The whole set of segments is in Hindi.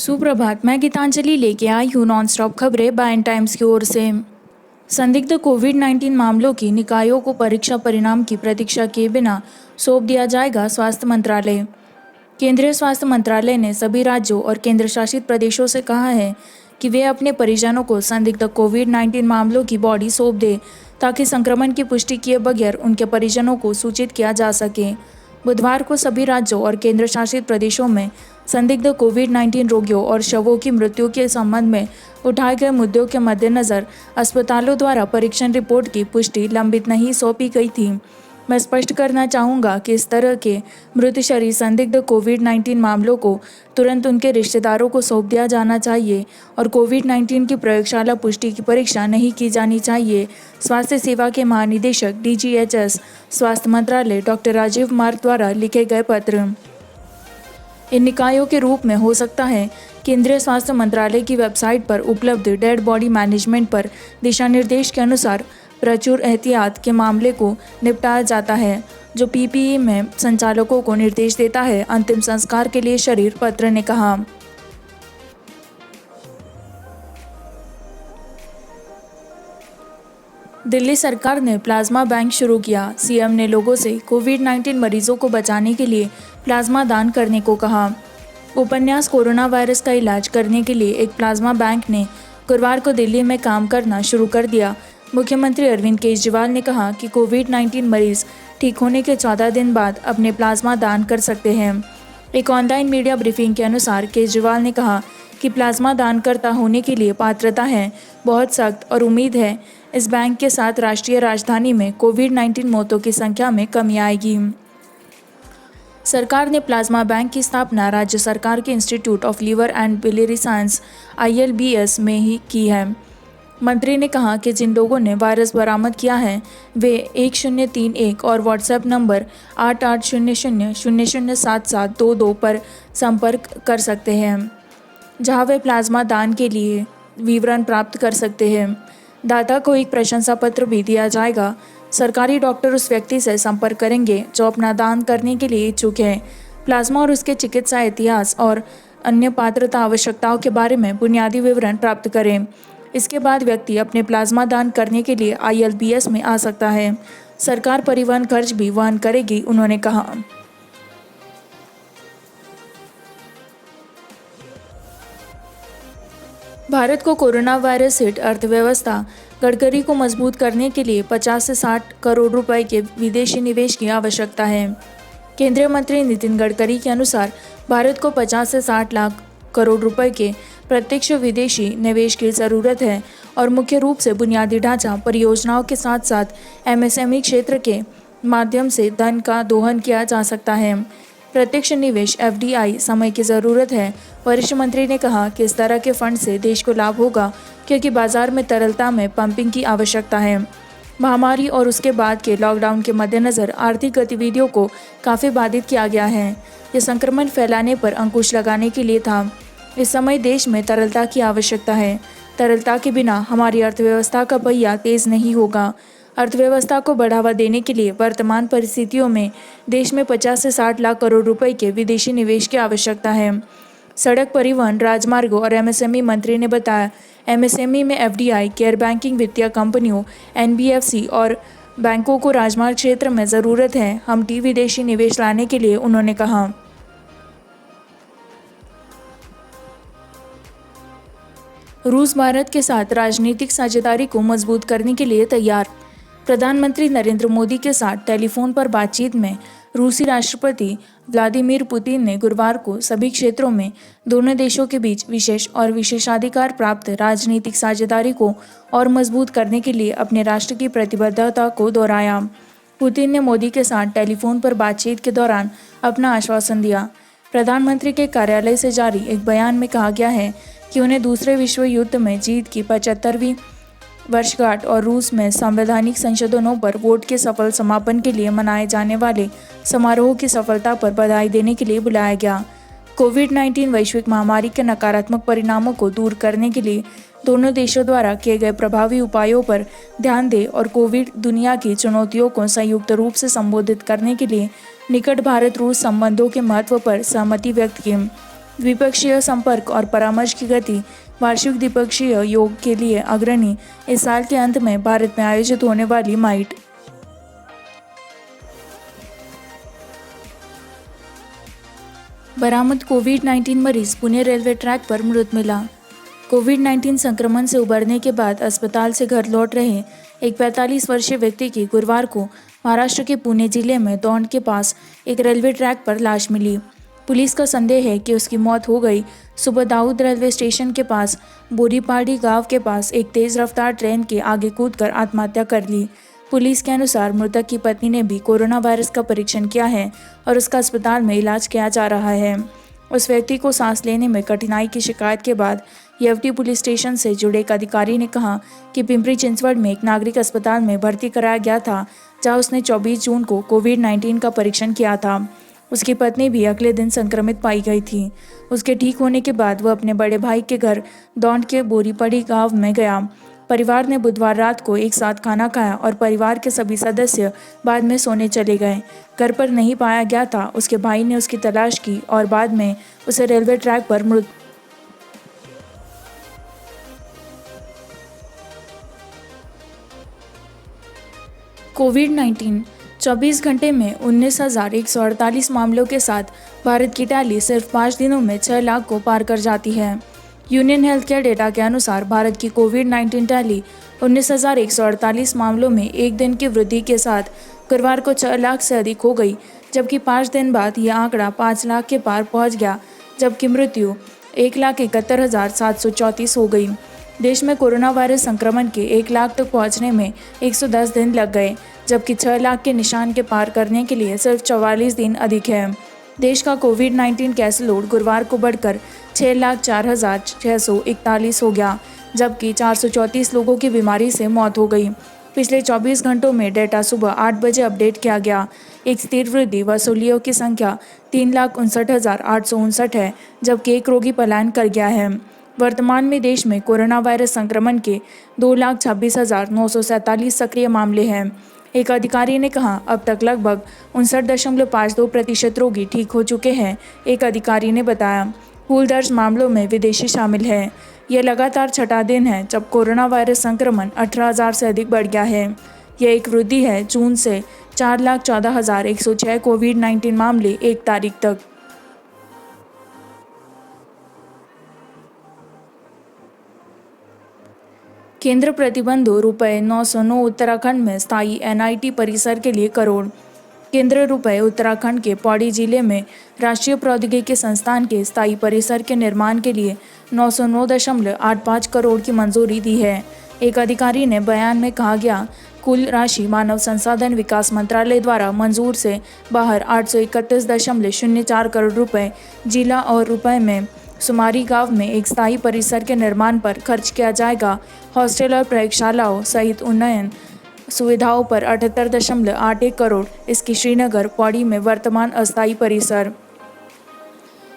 सुप्रभात, मैं गीतांजलि लेके आई हूँ नॉन स्टॉप खबरें बाय टाइम्स की ओर से। संदिग्ध कोविड-19 मामलों की निकायों को परीक्षा परिणाम की प्रतीक्षा किए बिना सौंप दिया जाएगा स्वास्थ्य मंत्रालय। केंद्रीय स्वास्थ्य मंत्रालय ने सभी राज्यों और केंद्र शासित प्रदेशों से कहा है कि वे अपने परिजनों को संदिग्ध कोविड-19 मामलों की बॉडी सौंप दें ताकि संक्रमण की पुष्टि किए बगैर उनके परिजनों को सूचित किया जा सके। बुधवार को सभी राज्यों और केंद्र शासित प्रदेशों में संदिग्ध कोविड-19 रोगियों और शवों की मृत्यु के संबंध में उठाए गए मुद्दों के मद्देनज़र अस्पतालों द्वारा परीक्षण रिपोर्ट की पुष्टि लंबित नहीं सौंपी गई थी। मैं स्पष्ट करना चाहूँगा कि इस तरह के मृत शरीर संदिग्ध कोविड-19 मामलों को तुरंत उनके रिश्तेदारों को सौंप दिया जाना चाहिए और कोविड-19 की प्रयोगशाला पुष्टि की परीक्षा नहीं की जानी चाहिए। स्वास्थ्य सेवा के महानिदेशक DGHS स्वास्थ्य मंत्रालय डॉक्टर राजीव मार्ग द्वारा लिखे गए पत्र। इन निकायों के रूप में हो सकता है केंद्रीय स्वास्थ्य मंत्रालय की वेबसाइट पर उपलब्ध डेड बॉडी मैनेजमेंट पर दिशा निर्देश के अनुसार प्रचुर एहतियात के मामले को निपटाया जाता है, जो PPE में संचालकों को निर्देश देता है। अंतिम संस्कार के लिए शरीर पत्र ने कहा। दिल्ली सरकार ने प्लाज्मा बैंक शुरू किया। CM ने लोगों से कोविड-19 मरीजों को बचाने के लिए प्लाज्मा दान करने को कहा। उपन्यास कोरोना वायरस का इलाज करने के लिए एक प्लाज्मा बैंक ने गुरुवार को दिल्ली में काम करना शुरू कर दिया। मुख्यमंत्री अरविंद केजरीवाल ने कहा कि कोविड-19 मरीज ठीक होने के 14 दिन बाद अपने प्लाज्मा दान कर सकते हैं। एक ऑनलाइन मीडिया ब्रीफिंग के अनुसार केजरीवाल ने कहा कि प्लाज्मा दानकर्ता होने के लिए पात्रता है बहुत सख्त और उम्मीद है इस बैंक के साथ राष्ट्रीय राजधानी में कोविड-19 मौतों की संख्या में कमी आएगी। सरकार ने प्लाज्मा बैंक की स्थापना राज्य सरकार के institute of liver and biliary science ILBS में ही की है। मंत्री ने कहा कि जिन लोगों ने वायरस बरामद किया है वे 1031 और व्हाट्सएप नंबर 8800007722 पर संपर्क कर सकते हैं, जहां वे प्लाज्मा दान के लिए विवरण प्राप्त कर सकते हैं। दाता को एक प्रशंसा पत्र भी दिया जाएगा। सरकारी डॉक्टर उस व्यक्ति से संपर्क करेंगे जो अपना दान करने के लिए इच्छुक है। प्लाज्मा और उसके चिकित्सा इतिहास और अन्य पात्रता आवश्यकताओं के बारे में बुनियादी विवरण प्राप्त करें। इसके बाद व्यक्ति अपने प्लाज्मा दान करने के लिए ILBS में आ सकता है। सरकार परिवहन खर्च भी वहन करेगी, उन्होंने कहा। भारत को कोरोना वायरस हिट अर्थव्यवस्था गडकरी को मजबूत करने के लिए 50 से 60 करोड़ रुपए के विदेशी निवेश की आवश्यकता है। केंद्रीय मंत्री नितिन गडकरी के अनुसार भारत को 50 से 60 लाख करोड़ रुपए के प्रत्यक्ष विदेशी निवेश की ज़रूरत है और मुख्य रूप से बुनियादी ढांचा परियोजनाओं के साथ साथ MSME क्षेत्र के माध्यम से धन का दोहन किया जा सकता है। प्रत्यक्ष निवेश FDI समय की ज़रूरत है। वरिष्ठ मंत्री ने कहा कि इस तरह के फंड से देश को लाभ होगा क्योंकि बाजार में तरलता में पंपिंग की आवश्यकता है। महामारी और उसके बाद के लॉकडाउन के मद्देनज़र आर्थिक गतिविधियों को काफ़ी बाधित किया गया है। ये संक्रमण फैलाने पर अंकुश लगाने के लिए था। इस समय देश में तरलता की आवश्यकता है। तरलता के बिना हमारी अर्थव्यवस्था का पहिया तेज नहीं होगा। अर्थव्यवस्था को बढ़ावा देने के लिए वर्तमान परिस्थितियों में देश में 50 से 60 लाख करोड़ रुपए के विदेशी निवेश की आवश्यकता है। सड़क परिवहन, राजमार्गों और MSME मंत्री ने बताया, MSME में FDI, गैर बैंकिंग वित्तीय कंपनियों, NBFC और बैंकों को राजमार्ग क्षेत्र में ज़रूरत है। हम विदेशी निवेश लाने के लिए, उन्होंने कहा। रूस भारत के साथ राजनीतिक साझेदारी को मजबूत करने के लिए तैयार। प्रधानमंत्री नरेंद्र मोदी के साथ टेलीफोन पर बातचीत में रूसी राष्ट्रपति व्लादिमीर पुतिन ने गुरुवार को सभी क्षेत्रों में दोनों देशों के बीच विशेष और विशेषाधिकार प्राप्त राजनीतिक साझेदारी को और मजबूत करने के लिए अपने राष्ट्र की प्रतिबद्धता को दोहराया। पुतिन ने मोदी के साथ टेलीफोन पर बातचीत के दौरान अपना आश्वासन दिया। प्रधानमंत्री के कार्यालय से जारी एक बयान में कहा गया है कि उन्हें दूसरे विश्व युद्ध में जीत की 75वीं वर्षगांठ और रूस में संवैधानिक संशोधनों पर वोट के सफल समापन के लिए मनाए जाने वाले समारोह की सफलता पर बधाई देने के लिए बुलाया गया। कोविड-19 वैश्विक महामारी के नकारात्मक परिणामों को दूर करने के लिए दोनों देशों द्वारा किए गए प्रभावी उपायों पर ध्यान दें और कोविड दुनिया की चुनौतियों को संयुक्त रूप से संबोधित करने के लिए निकट भारत रूस संबंधों के महत्व पर सहमति व्यक्त की। द्विपक्षीय संपर्क और परामर्श की गति वार्षिक द्विपक्षीय योग के लिए अग्रणी। इस साल के अंत में भारत में आयोजित होने वाली माइट बरामद कोविड-19 मरीज पुणे रेलवे ट्रैक पर मृत मिला। कोविड-19 संक्रमण से उबरने के बाद अस्पताल से घर लौट रहे एक 45 वर्षीय व्यक्ति की गुरुवार को महाराष्ट्र के पुणे जिले में दौंड के पास एक रेलवे ट्रैक पर लाश मिली। पुलिस का संदेह है कि उसकी मौत हो गई। सुबह दाऊद रेलवे स्टेशन के पास बोरीपाड़ी गांव के पास एक तेज रफ्तार ट्रेन के आगे कूदकर आत्महत्या कर ली। पुलिस के अनुसार मृतक की पत्नी ने भी कोरोना वायरस का परीक्षण किया है और उसका अस्पताल में इलाज किया जा रहा है। उस व्यक्ति को सांस लेने में कठिनाई की शिकायत के बाद येवटी पुलिस स्टेशन से जुड़े एक अधिकारी ने कहा कि पिंपरी चिंचवड में एक नागरिक अस्पताल में भर्ती कराया गया था, जहां उसने 24 जून को कोविड-19 का परीक्षण किया था। उसकी पत्नी भी अगले दिन संक्रमित पाई गई थी। उसके ठीक होने के बाद वह अपने बड़े भाई के घर दौंड के बोरीपड़ी गांव में गया। परिवार ने बुधवार रात को एक साथ खाना खाया और परिवार के सभी सदस्य बाद में सोने चले गए। घर पर नहीं पाया गया था। उसके भाई ने उसकी तलाश की और बाद में उसे रेलवे ट्रैक पर मृत कोविड-19 24 घंटे में 19,148 मामलों के साथ भारत की टैली सिर्फ 5 दिनों में 6 लाख को पार कर जाती है। यूनियन हेल्थ केयर डेटा के अनुसार भारत की कोविड-19 टैली 19,148 मामलों में एक दिन की वृद्धि के साथ गुरुवार को 6 लाख से अधिक हो गई, जबकि 5 दिन बाद यह आंकड़ा 5 लाख के पार पहुंच गया, जबकि मृत्यु 1,71,734 हो गई। देश में कोरोना वायरस संक्रमण के 1 लाख तक पहुंचने में 110 दिन लग गए, जबकि 6 लाख के निशान के पार करने के लिए सिर्फ 44 दिन अधिक है। देश का कोविड-19 केस लोड गुरुवार को बढ़कर 6,04,641 हो गया, जबकि 434 लोगों की बीमारी से मौत हो गई। पिछले 24 घंटों में डेटा सुबह 8 बजे अपडेट किया गया। एक स्थिर वृद्धि वसूलियों की संख्या 3,59,859 है, जबकि एक रोगी पलायन कर गया है। वर्तमान में देश में कोरोना वायरस संक्रमण के 2,26,947 सक्रिय मामले हैं। एक अधिकारी ने कहा, अब तक लगभग 59.52% रोगी ठीक हो चुके हैं। एक अधिकारी ने बताया, कुल दर्ज मामलों में विदेशी शामिल हैं। यह लगातार छठा दिन है जब कोरोना वायरस संक्रमण 18,000 से अधिक बढ़ गया है। यह एक वृद्धि है जून से 4,14,106 कोविड-19 मामले 1 तारीख तक। केंद्र प्रतिबंधों ₹909 उत्तराखंड में स्थायी NIT परिसर के लिए करोड़। केंद्र उत्तराखंड के पौड़ी जिले में राष्ट्रीय प्रौद्योगिकी संस्थान के स्थायी परिसर के निर्माण के लिए 909.85 करोड़ की मंजूरी दी है। एक अधिकारी ने बयान में कहा गया, कुल राशि मानव संसाधन विकास मंत्रालय द्वारा मंजूर से बाहर 831.04 करोड़ रुपए जिला और रुपए में सुमारी गांव में एक स्थायी परिसर के निर्माण पर खर्च किया जाएगा। हॉस्टल और प्रयोगशालाओं सहित उन्नयन सुविधाओं पर 78.81 करोड़। इसकी श्रीनगर पौड़ी में वर्तमान अस्थायी परिसर।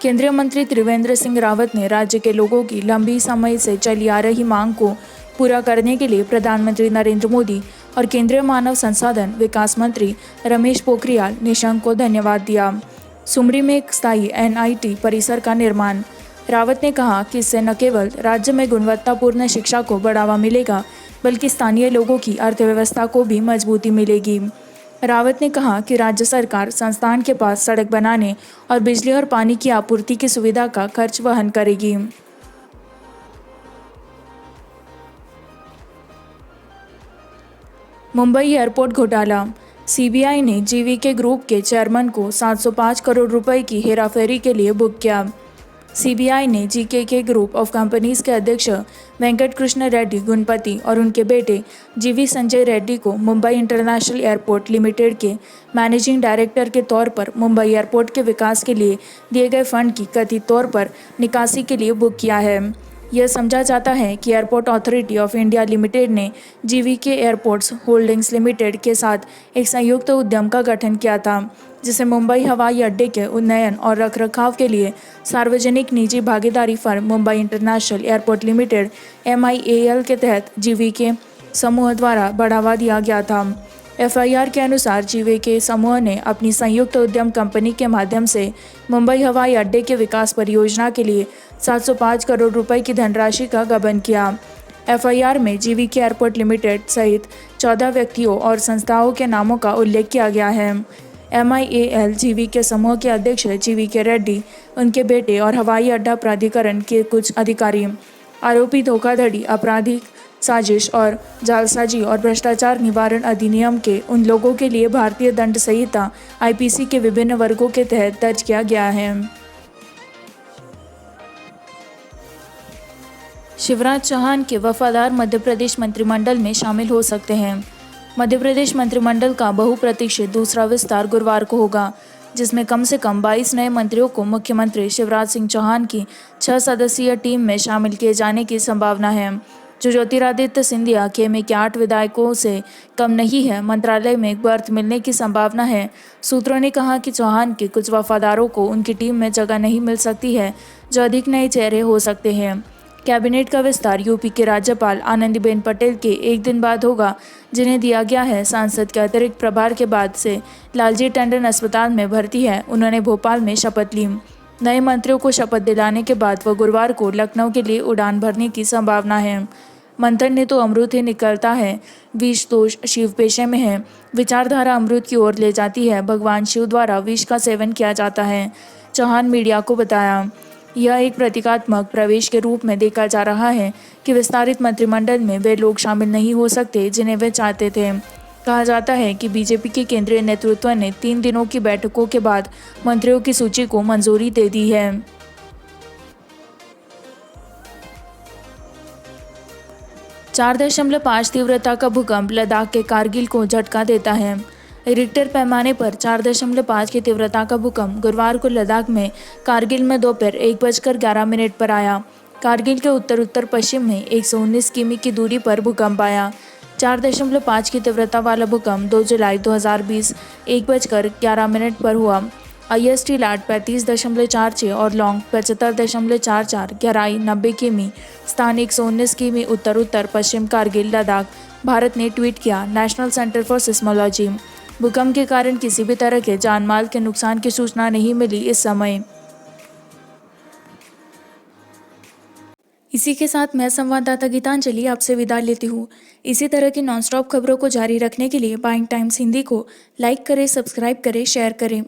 केंद्रीय मंत्री त्रिवेंद्र सिंह रावत ने राज्य के लोगों की लंबी समय से चली आ रही मांग को पूरा करने के लिए प्रधानमंत्री नरेंद्र मोदी और केंद्रीय मानव संसाधन विकास मंत्री रमेश पोखरियाल निशंक को धन्यवाद दिया। सुमरी में एक स्थायी NIT परिसर का निर्माण। रावत ने कहा कि इससे न केवल राज्य में गुणवत्तापूर्ण शिक्षा को बढ़ावा मिलेगा, बल्कि स्थानीय लोगों की अर्थव्यवस्था को भी मजबूती मिलेगी। रावत ने कहा कि राज्य सरकार संस्थान के पास सड़क बनाने और बिजली और पानी की आपूर्ति की सुविधा का खर्च वहन करेगी। मुंबई एयरपोर्ट घोटाला। CBI ने GVK ग्रुप के चेयरमैन को 705 करोड़ रुपए की हेराफेरी के लिए बुक किया। CBI ने GKK ग्रुप ऑफ कंपनीज के अध्यक्ष वेंकट कृष्ण रेड्डी गुणपति और उनके बेटे GV संजय रेड्डी को मुंबई इंटरनेशनल एयरपोर्ट लिमिटेड के मैनेजिंग डायरेक्टर के तौर पर मुंबई एयरपोर्ट के विकास के लिए दिए गए फंड की कथित तौर पर निकासी के लिए बुक किया है। यह समझा जाता है कि airport authority of India limited ने GVK एयरपोर्ट्स होल्डिंग्स लिमिटेड के साथ एक संयुक्त उद्यम का गठन किया था, जिसे मुंबई हवाई अड्डे के उन्नयन और रखरखाव के लिए सार्वजनिक निजी भागीदारी firm Mumbai international airport limited MIAL के तहत GVK समूह द्वारा बढ़ावा दिया गया था। एफआईआर के अनुसार जीवीके समूह ने अपनी संयुक्त उद्यम कंपनी के माध्यम से मुंबई हवाई अड्डे के विकास परियोजना के लिए 705 करोड़ रुपए की धनराशि का गबन किया। एफआईआर में जीवीके एयरपोर्ट लिमिटेड सहित 14 व्यक्तियों और संस्थाओं के नामों का उल्लेख किया गया है। MIAL जीवीके समूह के अध्यक्ष जीवीके रेड्डी, उनके बेटे और हवाई अड्डा प्राधिकरण के कुछ अधिकारी आरोपी धोखाधड़ी, आपराधिक साजिश और जालसाजी और भ्रष्टाचार निवारण अधिनियम के उन लोगों के लिए भारतीय दंड संहिता IPC के विभिन्न वर्गों के तहत दर्ज किया गया है। शिवराज चौहान के वफादार मध्य प्रदेश मंत्रिमंडल में शामिल हो सकते हैं। मध्य प्रदेश मंत्रिमंडल का बहुप्रतीक्षित दूसरा विस्तार गुरुवार को होगा, जिसमें कम से कम 22 नए मंत्रियों को मुख्यमंत्री शिवराज सिंह चौहान की 6 सदस्यीय टीम में शामिल किए जाने की संभावना है, जो ज्योतिरादित्य सिंधिया खेमे के 8 विधायकों से कम नहीं है। मंत्रालय में एक बर्थ मिलने की संभावना है। सूत्रों ने कहा कि चौहान के कुछ वफादारों को उनकी टीम में जगह नहीं मिल सकती है, जो अधिक नए चेहरे हो सकते हैं। कैबिनेट का विस्तार यूपी के राज्यपाल आनंदीबेन पटेल के एक दिन बाद होगा, जिन्हें दिया गया है। सांसद के अतिरिक्त प्रभार के बाद से लालजी टंडन अस्पताल में भर्ती है। उन्होंने भोपाल में शपथ ली। नए मंत्रियों को शपथ दिलाने के बाद वह गुरुवार को लखनऊ के लिए उड़ान भरने की संभावना है। मंथन ने तो अमृत ही निकलता है, विष दोष शिव पेशे में है। विचारधारा अमृत की ओर ले जाती है। भगवान शिव द्वारा विष का सेवन किया जाता है, चौहान मीडिया को बताया। यह एक प्रतीकात्मक प्रवेश के रूप में देखा जा रहा है कि विस्तारित मंत्रिमंडल में वे लोग शामिल नहीं हो सकते जिन्हें वे चाहते थे। कहा जाता है कि बीजेपी के केंद्रीय नेतृत्व ने 3 दिनों की बैठकों के बाद मंत्रियों की सूची को मंजूरी दे दी है। 4.5 तीव्रता का भूकंप लद्दाख के कारगिल को झटका देता है। रिक्टर पैमाने पर 4.5 की तीव्रता का भूकंप गुरुवार को लद्दाख में कारगिल में दोपहर 1:11 पर आया। कारगिल के उत्तर पश्चिम में 119 किमी की दूरी पर भूकंप आया। 4.5 की तीव्रता वाला भूकंप 2 जुलाई 2020 1:11 पर हुआ। IST लाट 35.46 और लॉन्ग 75.44, गहराई 90 किमी, स्थान 119 किमी उत्तर पश्चिम कारगिल लद्दाख। भारत ने ट्वीट किया, नेशनल सेंटर फॉर सिस्मोलॉजी। भूकंप के कारण किसी भी तरह के जानमाल के नुकसान की सूचना नहीं मिली इस समय। इसी के साथ मैं संवाददाता गीतांजलि आपसे विदा लेती हूँ। इसी तरह की नॉनस्टॉप खबरों को जारी रखने के लिए बाइंग टाइम्स हिंदी को लाइक करें, सब्सक्राइब करें, शेयर करें।